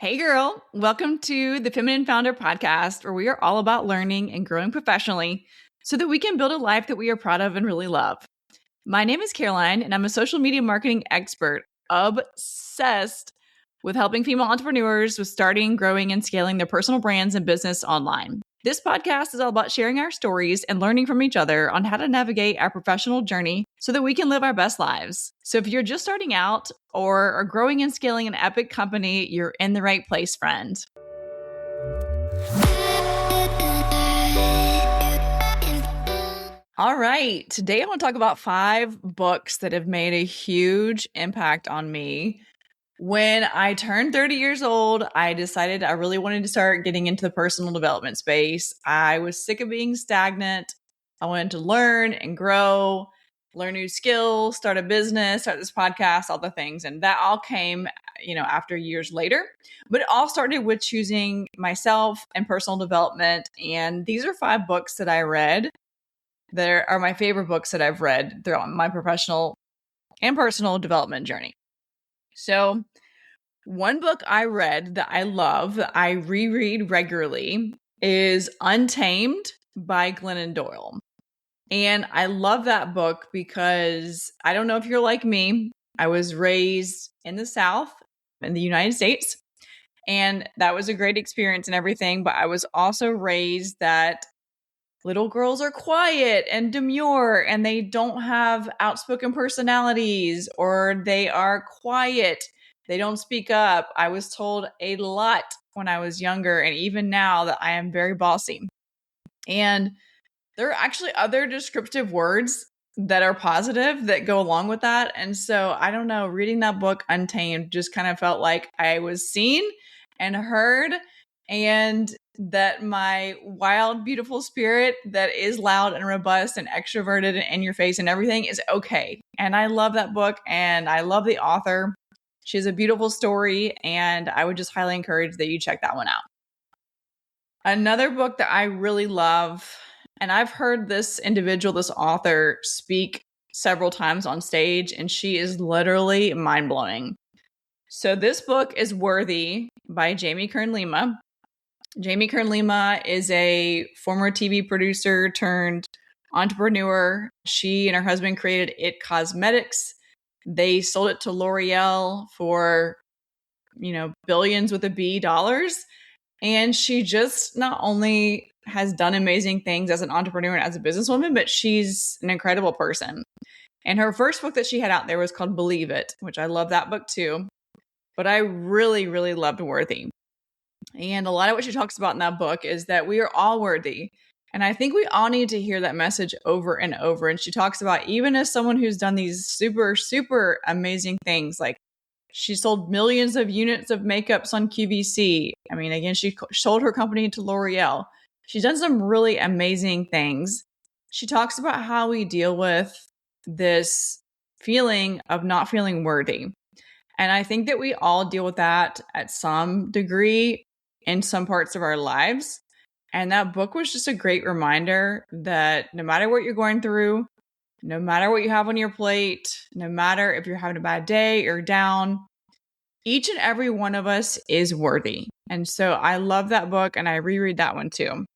Hey girl, welcome to the Feminine Founder Podcast, where we are all about learning and growing professionally so that we can build a life that we are proud of and really love. My name is Caroline, and I'm a social media marketing expert obsessed with helping female entrepreneurs with starting, growing, and scaling their personal brands and business online. This podcast is all about sharing our stories and learning from each other on how to navigate our professional journey so that we can live our best lives. So if you're just starting out or are growing and scaling an epic company, you're in the right place, friend. All right, today I want to talk about 5 books that have made a huge impact on me. When I turned 30 years old, I decided I really wanted to start getting into the personal development space. I was sick of being stagnant. I wanted to learn and grow, learn new skills, start a business, start this podcast, all the things. And that all came, after years later. But it all started with choosing myself and personal development. And these are 5 books that I read that are my favorite books that I've read throughout my professional and personal development journey. So one book I read that I love, that I reread regularly, is Untamed by Glennon Doyle. And I love that book because I don't know if you're like me. I was raised in the South in the United States, and that was a great experience and everything. But I was also raised that little girls are quiet and demure, and they don't have outspoken personalities, or they are quiet. They don't speak up. I was told a lot when I was younger, and even now, that I am very bossy. And there are actually other descriptive words that are positive that go along with that. And so I don't know, reading that book Untamed just kind of felt like I was seen and heard, and that my wild, beautiful spirit that is loud and robust and extroverted and in your face and everything is okay. And I love that book, and I love the author. She has a beautiful story, and I would just highly encourage that you check that one out. Another book that I really love, and I've heard this individual, this author, speak several times on stage, and she is literally mind-blowing. So this book is Worthy by Jamie Kern-Lima. Jamie Kern-Lima is a former TV producer turned entrepreneur. She and her husband created It Cosmetics. They sold it to L'Oreal for, billions with a B dollars. And she just not only has done amazing things as an entrepreneur and as a businesswoman, but she's an incredible person. And her first book that she had out there was called Believe It, which I love that book too. But I really, really loved Worthy. And a lot of what she talks about in that book is that we are all worthy. And I think we all need to hear that message over and over. And she talks about, even as someone who's done these super, super amazing things, like she sold millions of units of makeups on QVC. I mean, again, she sold her company to L'Oreal. She's done some really amazing things. She talks about how we deal with this feeling of not feeling worthy. And I think that we all deal with that at some degree in some parts of our lives. And that book was just a great reminder that no matter what you're going through, no matter what you have on your plate, no matter if you're having a bad day or down, each and every one of us is worthy. And so I love that book, and I reread that one too.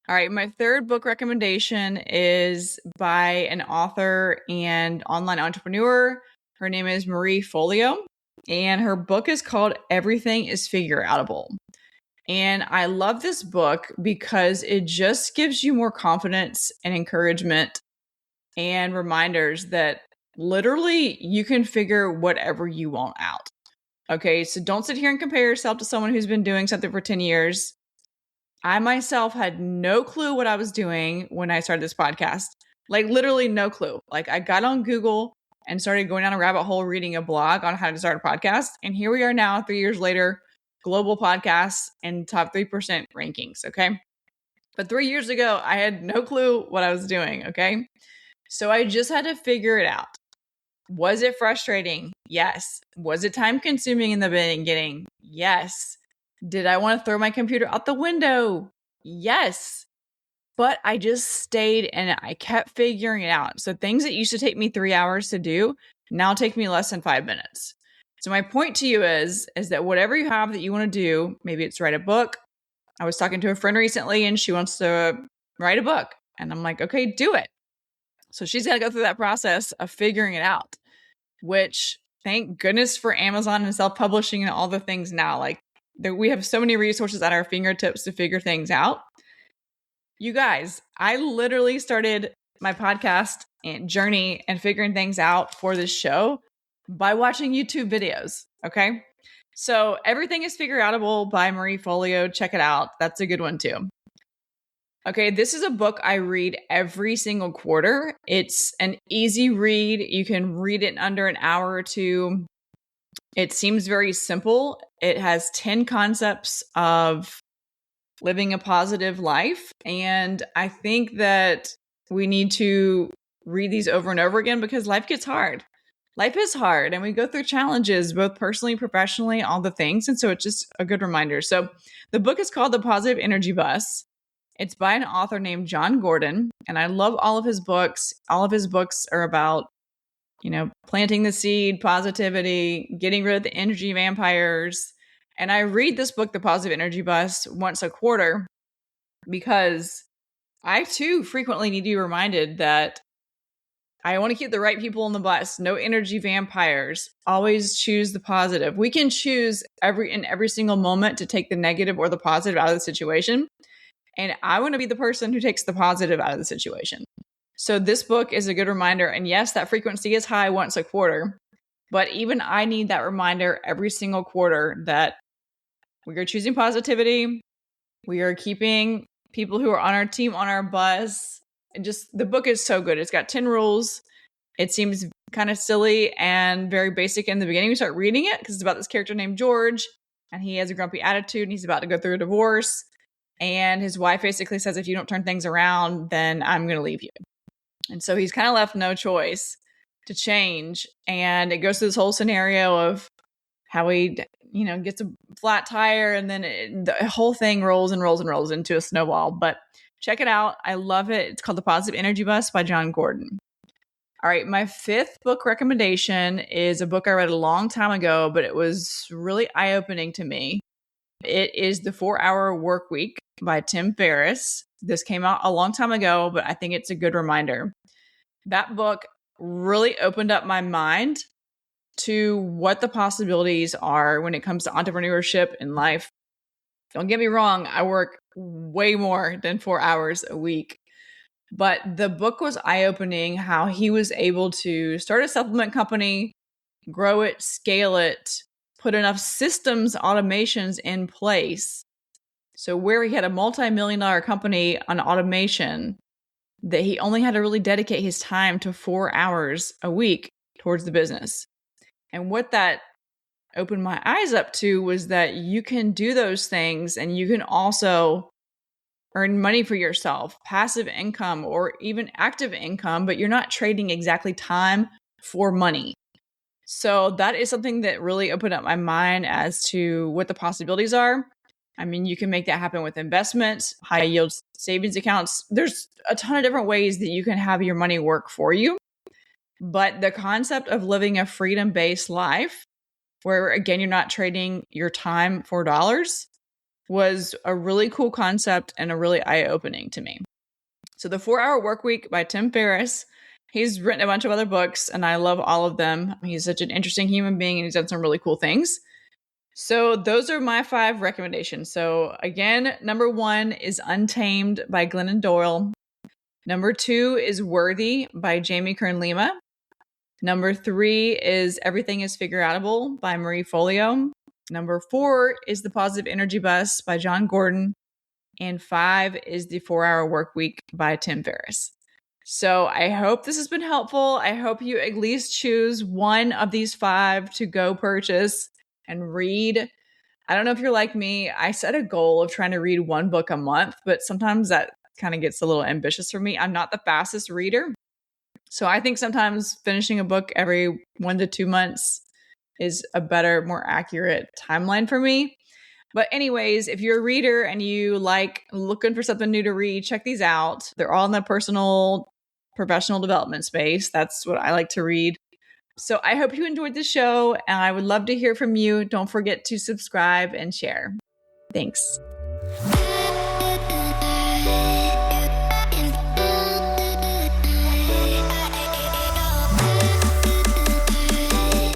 All right, my third book recommendation is by an author and online entrepreneur. Her name is Marie Folio, and her book is called Everything is Figure Outable. And I love this book because it just gives you more confidence and encouragement and reminders that literally you can figure whatever you want out. Okay, so don't sit here and compare yourself to someone who's been doing something for 10 years. I myself had no clue what I was doing when I started this podcast. Like literally no clue. Like I got on Google and started going down a rabbit hole reading a blog on how to start a podcast. And here we are now, 3 years later, global podcasts and top 3% rankings, okay? But 3 years ago, I had no clue what I was doing, okay? So I just had to figure it out. Was it frustrating? Yes. Was it time consuming in the beginning? Yes. Did I want to throw my computer out the window? Yes. But I just stayed and I kept figuring it out. So things that used to take me 3 hours to do now take me less than 5 minutes. So my point to you is that whatever you have that you want to do, maybe it's write a book. I was talking to a friend recently and she wants to write a book. And I'm like, okay, do it. So she's got to go through that process of figuring it out, which thank goodness for Amazon and self-publishing and all the things now. Like we have so many resources at our fingertips to figure things out. You guys, I literally started my podcast and journey and figuring things out for this show by watching YouTube videos. Okay. So Everything is Figure Outable by Marie Folio. Check it out. That's a good one too. Okay. This is a book I read every single quarter. It's an easy read. You can read it in under an hour or two. It seems very simple. It has 10 concepts of living a positive life. And I think that we need to read these over and over again because life gets hard. Life is hard and we go through challenges, both personally, professionally, all the things. And so it's just a good reminder. So the book is called The Positive Energy Bus. It's by an author named John Gordon. And I love all of his books. All of his books are about, planting the seed, positivity, getting rid of the energy vampires. And I read this book, The Positive Energy Bus, once a quarter because I too frequently need to be reminded that I want to keep the right people on the bus. No energy vampires. Always choose the positive. We can choose in every single moment to take the negative or the positive out of the situation. And I want to be the person who takes the positive out of the situation. So this book is a good reminder. And yes, that frequency is high once a quarter. But even I need that reminder every single quarter that we are choosing positivity. We are keeping people who are on our team on our bus. And just the book is so good. It's got 10 rules. It seems kind of silly and very basic in the beginning. We start reading it because it's about this character named George. And he has a grumpy attitude and he's about to go through a divorce. And his wife basically says, if you don't turn things around, then I'm going to leave you. And so he's kind of left no choice to change. And it goes through this whole scenario of how he, gets a flat tire and then the whole thing rolls and rolls and rolls into a snowball. But check it out. I love it. It's called The Positive Energy Bus by John Gordon. All right. My fifth book recommendation is a book I read a long time ago, but it was really eye-opening to me. It is The 4-Hour Workweek by Tim Ferriss. This came out a long time ago, but I think it's a good reminder. That book really opened up my mind to what the possibilities are when it comes to entrepreneurship in life. Don't get me wrong, I work way more than 4 hours a week. But the book was eye-opening how he was able to start a supplement company, grow it, scale it, put enough systems, automations in place. So where he had a multi-million-dollar company on automation, that he only had to really dedicate his time to 4 hours a week towards the business. And what that opened my eyes up to was that you can do those things and you can also earn money for yourself, passive income or even active income, but you're not trading exactly time for money. So that is something that really opened up my mind as to what the possibilities are. I mean, you can make that happen with investments, high yield savings accounts. There's a ton of different ways that you can have your money work for you. But the concept of living a freedom-based life, where again, you're not trading your time for dollars, was a really cool concept and a really eye-opening to me. So The 4-Hour Workweek by Tim Ferriss. He's written a bunch of other books and I love all of them. He's such an interesting human being and he's done some really cool things. So those are my 5 recommendations. So again, number 1 is Untamed by Glennon Doyle. Number 2 is Worthy by Jamie Kern Lima. Number 3 is Everything is Figure Outable by Marie Folio. Number 4 is The Positive Energy Bus by John Gordon. And 5 is The 4-Hour Workweek by Tim Ferriss. So I hope this has been helpful. I hope you at least choose one of these 5 to go purchase and read. I don't know if you're like me. I set a goal of trying to read 1 book a month, but sometimes that kind of gets a little ambitious for me. I'm not the fastest reader. So I think sometimes finishing a book every 1 to 2 months is a better, more accurate timeline for me. But anyways, if you're a reader and you like looking for something new to read, check these out. They're all in the personal, professional development space. That's what I like to read. So I hope you enjoyed the show, and I would love to hear from you. Don't forget to subscribe and share. Thanks.